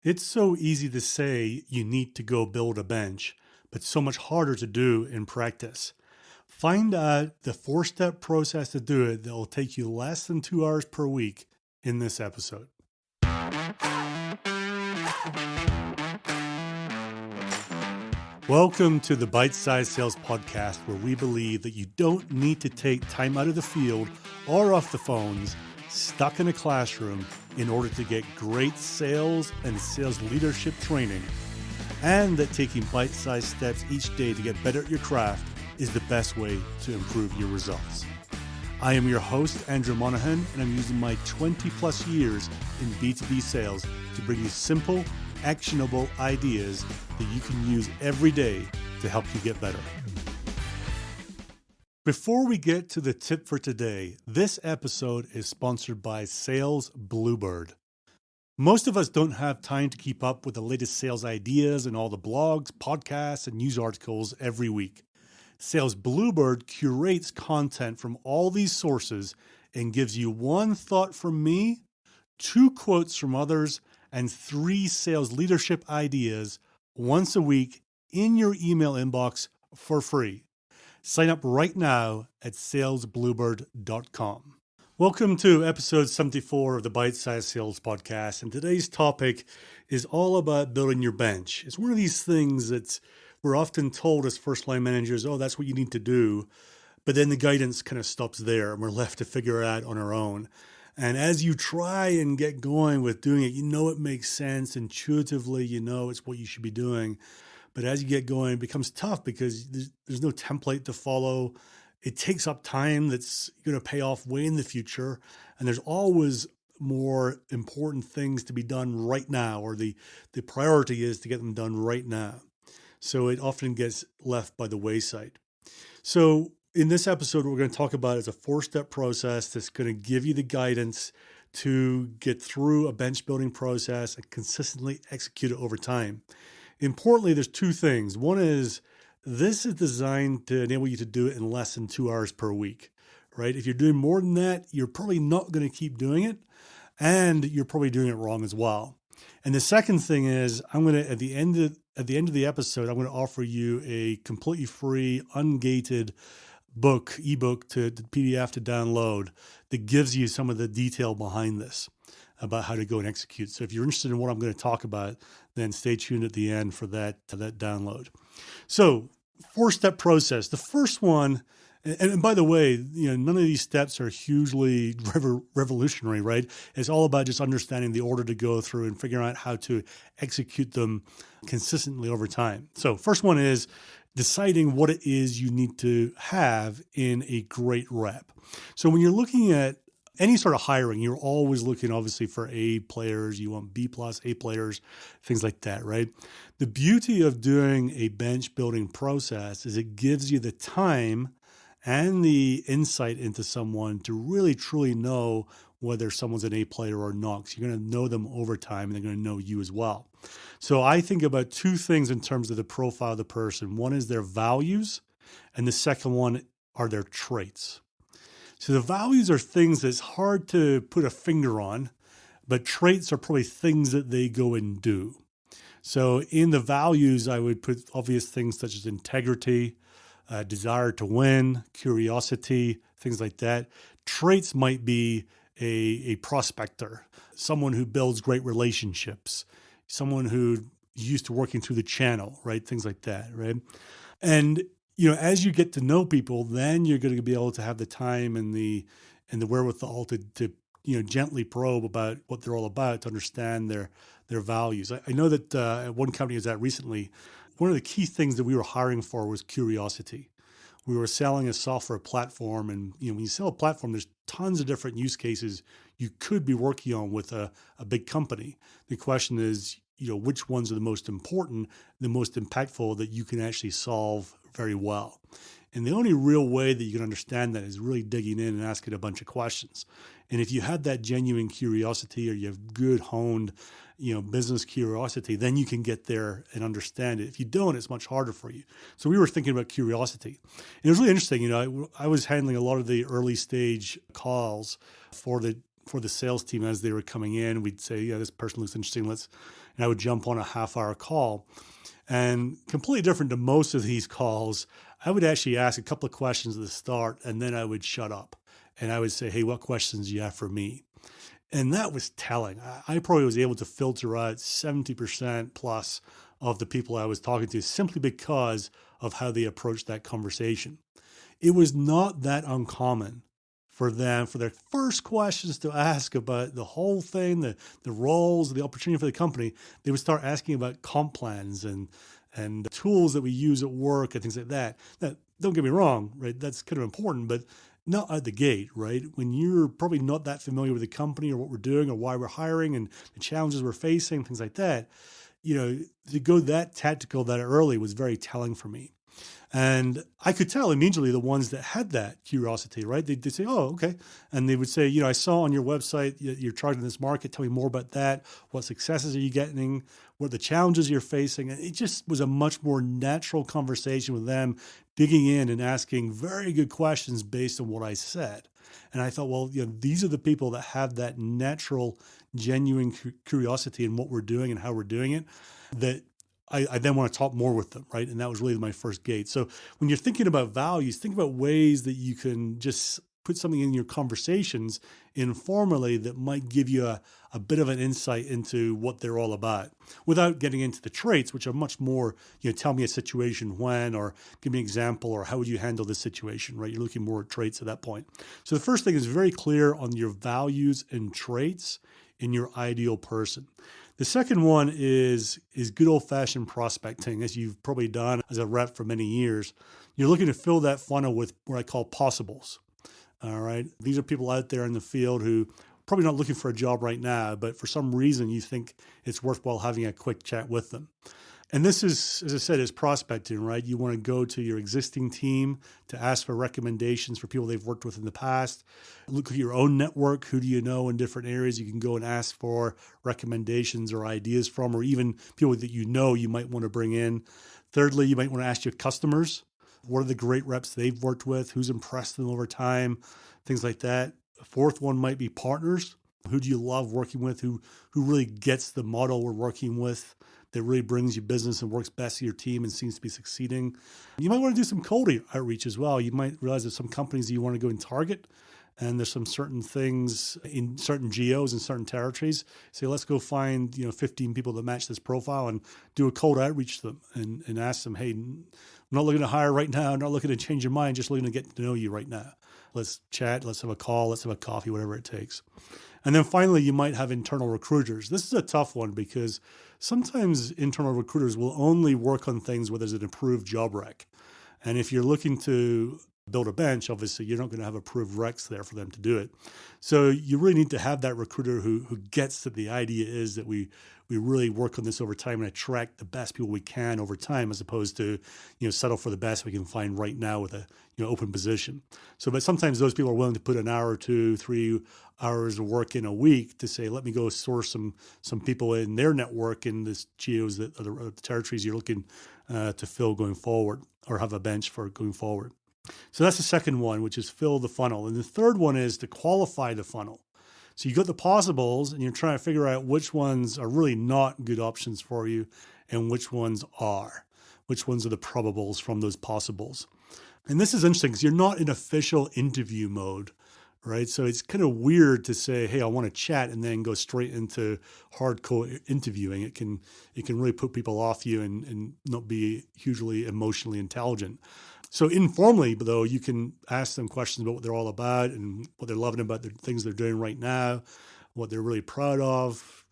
It's so easy to say you need to go build a bench, but so much harder to do in practice. Find out the 4 step process to do it that will take you less than 2 hours per week in this episode. Welcome to the Bite Size Sales Podcast, where we believe that you don't need to take time out of the field or off the phones, stuck in a classroom, in order to get great sales and sales leadership training, and that taking bite-sized steps each day to get better at your craft is the best way to improve your results. I am your host, Andrew Monahan, and I'm using my 20 plus years in B2B sales to bring you simple, actionable ideas that you can use every day to help you get better. Before we get to the tip for today, this episode is sponsored by Sales Bluebird. Most of us don't have time to keep up with the latest sales ideas and all the blogs, podcasts, and news articles every week. Sales Bluebird curates content from all these sources and gives you 1 thought from me, 2 quotes from others, and 3 sales leadership ideas once a week in your email inbox for free. Sign up right now at salesbluebird.com. Welcome to episode 74 of the Bite Size Sales Podcast. And today's topic is all about building your bench. It's one of these things that we're often told as first line managers, oh, that's what you need to do. But then the guidance kind of stops there and we're left to figure it out on our own. And as you try and get going with doing it, you know it makes sense. Intuitively, you know it's what you should be doing. But as you get going, it becomes tough because there's no template to follow. It takes up time that's going to pay off way in the future. And there's always more important things to be done right now, or the priority is to get them done right now. So it often gets left by the wayside. So in this episode, what we're going to talk about is a 4-step process that's going to give you the guidance to get through a bench building process and consistently execute it over time. Importantly, there's 2 things. One is this is designed to enable you to do it in less than 2 hours per week, right? If you're doing more than that, you're probably not going to keep doing it, and you're probably doing it wrong as well. And the second thing is I'm going to, at the end of the episode, I'm going to offer you a completely free, ungated ebook to the PDF to download that gives you some of the detail behind this about how to go and execute. So if you're interested in what I'm going to talk about, then stay tuned at the end for that download. So 4-step process. The first one, and by the way, none of these steps are hugely revolutionary, right? It's all about just understanding the order to go through and figuring out how to execute them consistently over time. So first one is deciding what it is you need to have in a great rep. So when you're looking at any sort of hiring, you're always looking obviously for A players, you want B plus, A players, things like that, right? The beauty of doing a bench building process is it gives you the time and the insight into someone to really truly know whether someone's an A player or not. So you're going to know them over time and they're going to know you as well. So I think about 2 things in terms of the profile of the person. One is their values, and the second one are their traits. So the values are things that's hard to put a finger on, but traits are probably things that they go and do. So in the values, I would put obvious things such as integrity, desire to win, curiosity, things like that. Traits might be a prospector, someone who builds great relationships, someone who used to working through the channel, right? Things like that, right? And as you get to know people, then you're going to be able to have the time and the wherewithal to gently probe about what they're all about, to understand their values. I know that at one company I was at recently, one of the key things that we were hiring for was curiosity. We were selling a software platform, and when you sell a platform, there's tons of different use cases you could be working on with a big company. The question is, which ones are the most important, the most impactful that you can actually solve very well. And the only real way that you can understand that is really digging in and asking a bunch of questions. And if you have that genuine curiosity, or you have good honed, business curiosity, then you can get there and understand it. If you don't, it's much harder for you. So we were thinking about curiosity. And it was really interesting. I was handling a lot of the early stage calls for the for the sales team as they were coming in. We'd say, yeah, this person looks interesting. And I would jump on a half-hour call. And completely different to most of these calls, I would actually ask a couple of questions at the start, and then I would shut up. And I would say, hey, what questions do you have for me? And that was telling. I probably was able to filter out 70% plus of the people I was talking to simply because of how they approached that conversation. It was not that uncommon for them, for their first questions to ask about the whole thing, the roles, the opportunity for the company. They would start asking about comp plans and the tools that we use at work and things like that. Now, don't get me wrong, right? That's kind of important, but not out the gate, right? When you're probably not that familiar with the company or what we're doing or why we're hiring and the challenges we're facing, things like that, to go that tactical that early was very telling for me. And I could tell immediately the ones that had that curiosity, right? They'd say, oh, okay. And they would say, I saw on your website, you're targeting this market. Tell me more about that. What successes are you getting? What are the challenges you're facing? And it just was a much more natural conversation with them, digging in and asking very good questions based on what I said. And I thought, well, these are the people that have that natural, genuine curiosity in what we're doing and how we're doing it, that I then want to talk more with them, right? And that was really my first gate. So when you're thinking about values, think about ways that you can just put something in your conversations informally that might give you a bit of an insight into what they're all about without getting into the traits, which are much more, tell me a situation when, or give me an example, or how would you handle this situation, right? You're looking more at traits at that point. So the first thing is very clear on your values and traits in your ideal person. The second one is good old-fashioned prospecting, as you've probably done as a rep for many years. You're looking to fill that funnel with what I call possibles. All right. These are people out there in the field who probably not looking for a job right now, but for some reason you think it's worthwhile having a quick chat with them. And this is, as I said, is prospecting, right? You want to go to your existing team to ask for recommendations for people they've worked with in the past. Look at your own network. Who do you know in different areas you can go and ask for recommendations or ideas from, or even people that you might want to bring in. Thirdly, you might want to ask your customers. What are the great reps they've worked with? Who's impressed them over time? Things like that. The fourth one might be partners. Who do you love working with? Who really gets the model we're working with, that really brings you business and works best to your team and seems to be succeeding? You might want to do some cold outreach as well. You might realize there's some companies you want to go and target, and there's some certain things in certain geos and certain territories. Say, let's go find 15 people that match this profile and do a cold outreach to them and ask them, hey, I'm not looking to hire right now. I'm not looking to change your mind. Just looking to get to know you right now. Let's chat. Let's have a call. Let's have a coffee, whatever it takes. And then finally, you might have internal recruiters. This is a tough one because sometimes internal recruiters will only work on things where there's an approved job rec. And if you're looking to build a bench, obviously you're not going to have approved recs there for them to do it. So you really need to have that recruiter who gets that the idea is that we really work on this over time and attract the best people we can over time, as opposed to settle for the best we can find right now with a open position. So, but sometimes those people are willing to put an hour or 2, 3 hours of work in a week to say, let me go source some people in their network in this geos that are the territories you're looking to fill going forward, or have a bench for going forward. So that's the second one, which is fill the funnel. And the third one is to qualify the funnel. So you got the possibles and you're trying to figure out which ones are really not good options for you and which ones are. Which ones are the probables from those possibles. And this is interesting because you're not in official interview mode, right? So it's kind of weird to say, hey, I want to chat and then go straight into hardcore interviewing. It can really put people off you and not be hugely emotionally intelligent. So informally, though, you can ask them questions about what they're all about and what they're loving about the things they're doing right now, what they're really proud of,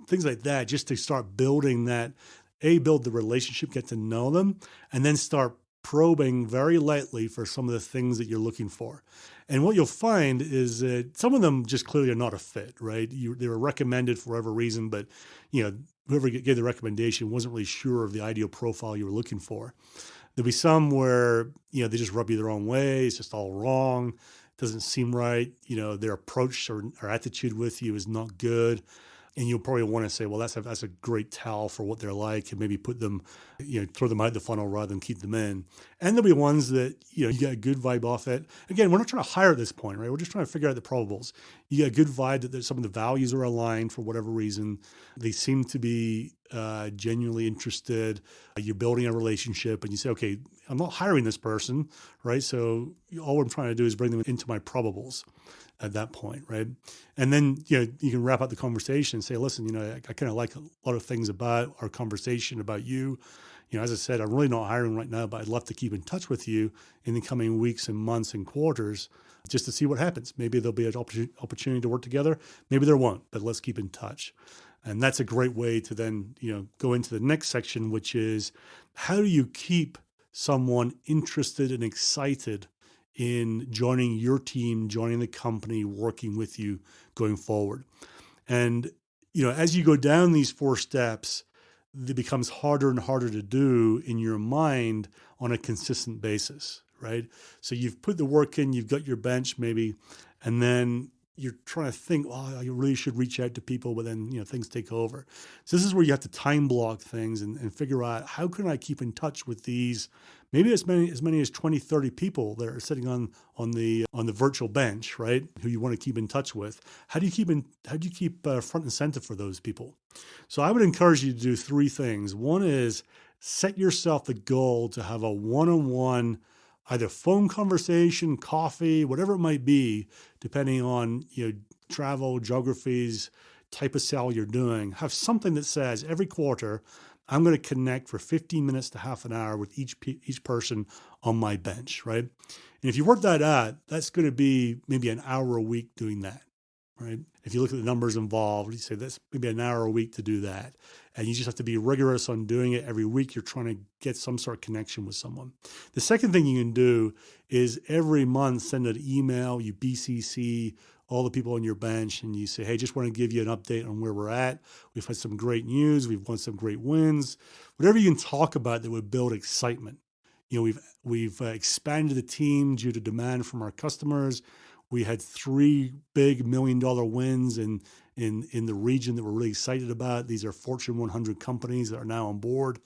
things like that, just to start building that, build the relationship, get to know them, and then start probing very lightly for some of the things that you're looking for. And what you'll find is that some of them just clearly are not a fit, right? They were recommended for whatever reason, but whoever gave the recommendation wasn't really sure of the ideal profile you were looking for. There'll be some where, they just rub you the wrong way. It's just all wrong. It doesn't seem right. Their approach or attitude with you is not good. And you'll probably want to say, well, that's a great tell for what they're like, and maybe put them, throw them out the funnel rather than keep them in. And there'll be ones that, you get a good vibe off it. Again, we're not trying to hire at this point, right? We're just trying to figure out the probables. You get a good vibe that some of the values are aligned for whatever reason. They seem to be genuinely interested. You're building a relationship and you say, okay, I'm not hiring this person, right? So all I'm trying to do is bring them into my probables at that point, right? And then, you can wrap up the conversation and say, listen, I kind of like a lot of things about our conversation, about you. As I said, I'm really not hiring right now, but I'd love to keep in touch with you in the coming weeks and months and quarters just to see what happens. Maybe there'll be an opportunity to work together. Maybe there won't, but let's keep in touch. And that's a great way to then, go into the next section, which is how do you keep someone interested and excited in joining your team, joining the company, working with you going forward. And, as you go down these 4 steps, it becomes harder and harder to do in your mind on a consistent basis, right? So you've put the work in, you've got your bench maybe, and then you're trying to think, oh, I really should reach out to people, but then, things take over. So this is where you have to time block things and figure out how can I keep in touch with these, maybe as many as 20, 30 people that are sitting on the virtual bench, right? Who you want to keep in touch with. How do you keep front and center for those people? So I would encourage you to do 3 things. One is set yourself the goal to have a one-on-one, either phone conversation, coffee, whatever it might be, depending on travel, geographies, type of sale you're doing. Have something that says every quarter, I'm going to connect for 15 minutes to half an hour with each person on my bench, right? And if you work that out, that's going to be maybe an hour a week doing that, right? If you look at the numbers involved, you say that's maybe an hour a week to do that. And you just have to be rigorous on doing it every week. You're trying to get some sort of connection with someone. The second thing you can do is every month send an email, you BCC all the people on your bench, and you say, hey, just want to give you an update on where we're at. We've had some great news. We've won some great wins. Whatever you can talk about that would build excitement. We've expanded the team due to demand from our customers. We had 3 big $1 million wins in the region that we're really excited about. These are Fortune 100 companies that are now on board.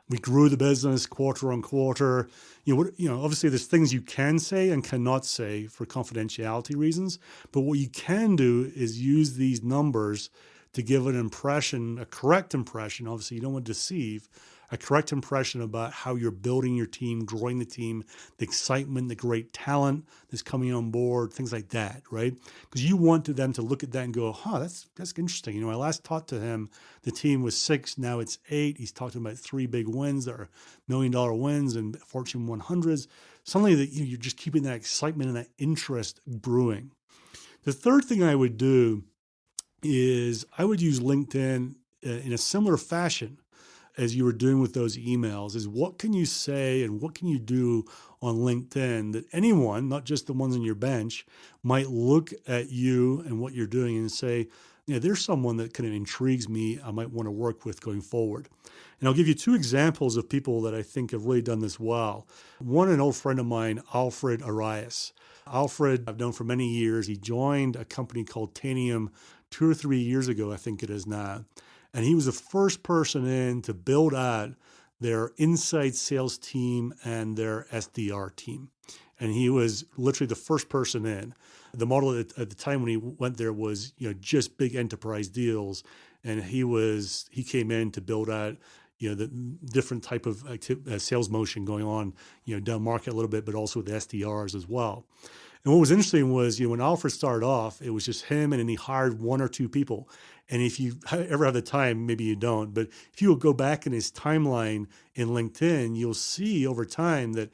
We grew the business quarter on quarter. Obviously there's things you can say and cannot say for confidentiality reasons. But what you can do is use these numbers to give an impression, a correct impression. Obviously you don't want to deceive, a correct impression about how you're building your team, growing the team, the excitement, the great talent that's coming on board, things like that, right? Because you want them to look at that and go, that's interesting. I last talked to him, the team was 6, now it's 8. He's talking about 3 big wins that are $1 million wins and Fortune 100s. Something that you're just keeping that excitement and that interest brewing. The third thing I would do is I would use LinkedIn in a similar fashion as you were doing with those emails, is what can you say and what can you do on LinkedIn that anyone, not just the ones on your bench, might look at you and what you're doing and say, there's someone that kind of intrigues me, I might want to work with going forward. And I'll give you 2 examples of people that I think have really done this well. One, an old friend of mine, Alfred Arias. Alfred, I've known for many years. He joined a company called Tanium 2 or 3 years ago, I think it is now. And he was the first person in to build out their inside sales team and their SDR team. And he was literally the first person in. The model at the time when he went there was, just big enterprise deals. And he came in to build out, the different type of sales motion going on, down market a little bit, but also with the SDRs as well. And what was interesting was, when Alfred started off, it was just him, and then he hired 1 or 2 people. And if you ever have the time, maybe you don't, but if you will go back in his timeline in LinkedIn, you'll see over time that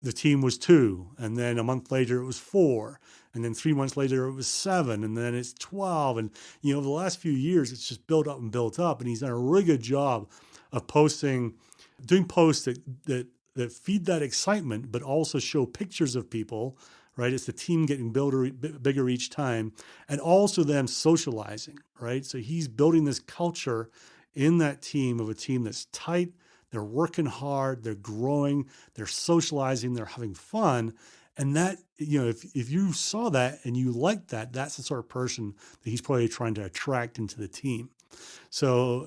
the team was 2, and then a month later it was 4, and then 3 months later it was 7, and then it's 12. And, over the last few years, it's just built up and built up. And he's done a really good job of doing posts that feed that excitement, but also show pictures of people, right? It's the team getting bigger each time, and also them socializing, right? So he's building this culture in that team of a team that's tight, they're working hard, they're growing, they're socializing, they're having fun, And that, if you saw that and you liked that, that's the sort of person that he's probably trying to attract into the team. So,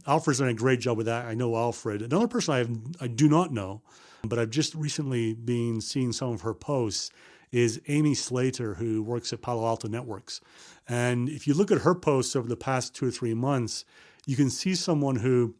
Alfred's done a great job with that. I know Alfred. Another person I do not know, but I've just recently been seeing some of her posts, is Amy Slater, who works at Palo Alto Networks. And if you look at her posts over the past 2 or 3 months, you can see someone who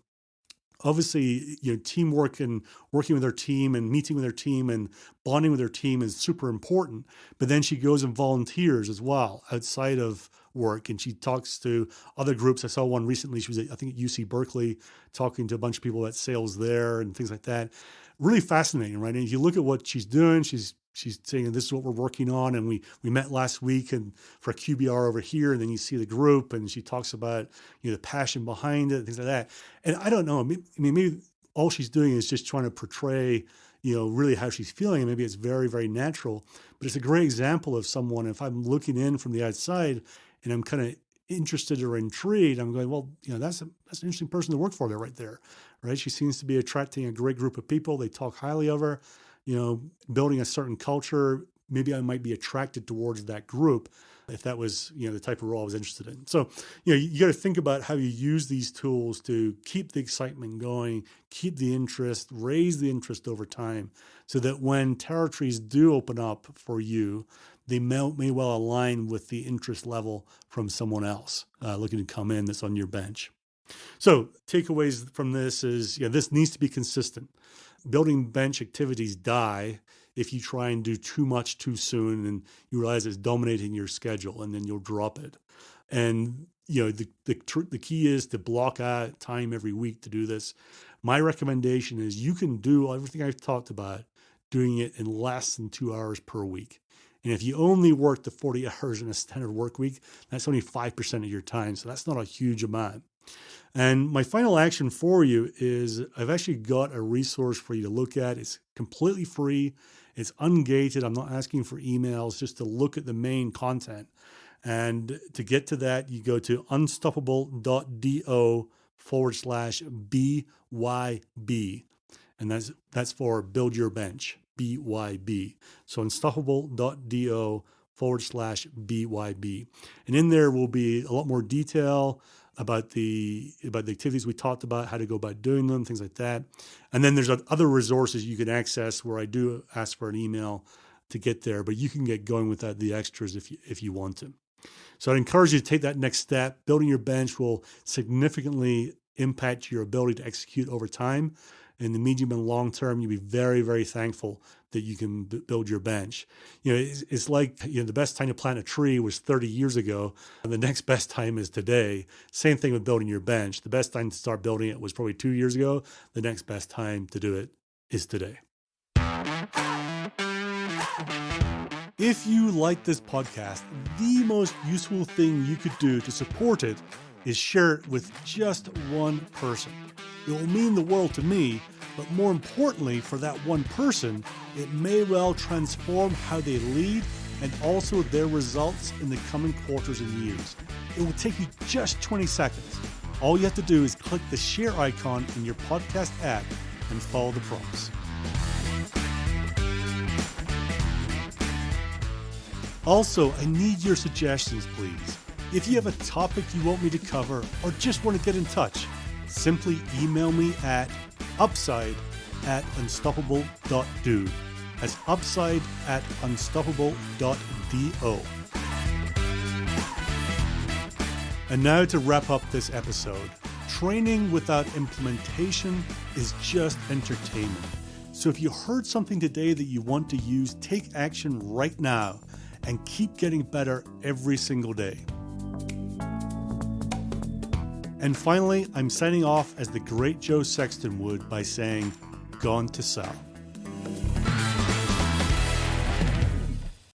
obviously, teamwork and working with their team and meeting with their team and bonding with their team is super important. But then she goes and volunteers as well outside of work, and she talks to other groups. I saw one recently. She was, I think, at UC Berkeley, talking to a bunch of people about sales there and things like that. Really fascinating, right? And if you look at what she's doing, she's saying, this is what we're working on. And we met last week and for a QBR over here. And then you see the group and she talks about, the passion behind it, things like that. And I don't know, maybe all she's doing is just trying to portray, really how she's feeling. And maybe it's very, very natural, but it's a great example of someone, if I'm looking in from the outside and I'm kind of interested or intrigued, I'm going, well, that's an interesting person to work for there, right there, right? She seems to be attracting a great group of people. They talk highly of her. Building a certain culture, maybe I might be attracted towards that group if that was, the type of role I was interested in. So, you got to think about how you use these tools to keep the excitement going, keep the interest, raise the interest over time, so that when territories do open up for you, they may well align with the interest level from someone else looking to come in that's on your bench. So takeaways from this is, this needs to be consistent. Building bench activities die if you try and do too much too soon and you realize it's dominating your schedule, and then you'll drop it. And the key is to block out time every week to do this. My recommendation is you can do everything I've talked about, doing it in less than 2 hours per week. And if you only work the 40 hours in a standard work week, that's only 5% of your time. So that's not a huge amount. And my final action for you is I've actually got a resource for you to look at. It's completely free. It's ungated. I'm not asking for emails, just to look at the main content. And to get to that, you go to unstoppable.do/BYB. And that's for Build Your Bench, BYB. So unstoppable.do/BYB. And in there will be a lot more detail about the activities we talked about, how to go about doing them, things like that. And then there's other resources you can access where I do ask for an email to get there, but you can get going without the extras if you want to. So I'd encourage you to take that next step. Building your bench will significantly impact your ability to execute over time. In the medium and long term, you'll be very, very thankful that you can build your bench. It's like, the best time to plant a tree was 30 years ago, and the next best time is today. Same thing with building your bench. The best time to start building it was probably 2 years ago. The next best time to do it is today. If you like this podcast, the most useful thing you could do to support it is share it with just one person. It will mean the world to me, but more importantly, for that one person, it may well transform how they lead and also their results in the coming quarters and years. It will take you just 20 seconds. All you have to do is click the share icon in your podcast app and follow the prompts. Also, I need your suggestions, please. If you have a topic you want me to cover or just want to get in touch, simply email me at upside@unstoppable.do. That's upside@unstoppable.do. And now to wrap up this episode. Training without implementation is just entertainment. So if you heard something today that you want to use, take action right now and keep getting better every single day. And finally, I'm signing off as the great Joe Sexton would by saying, gone to sell.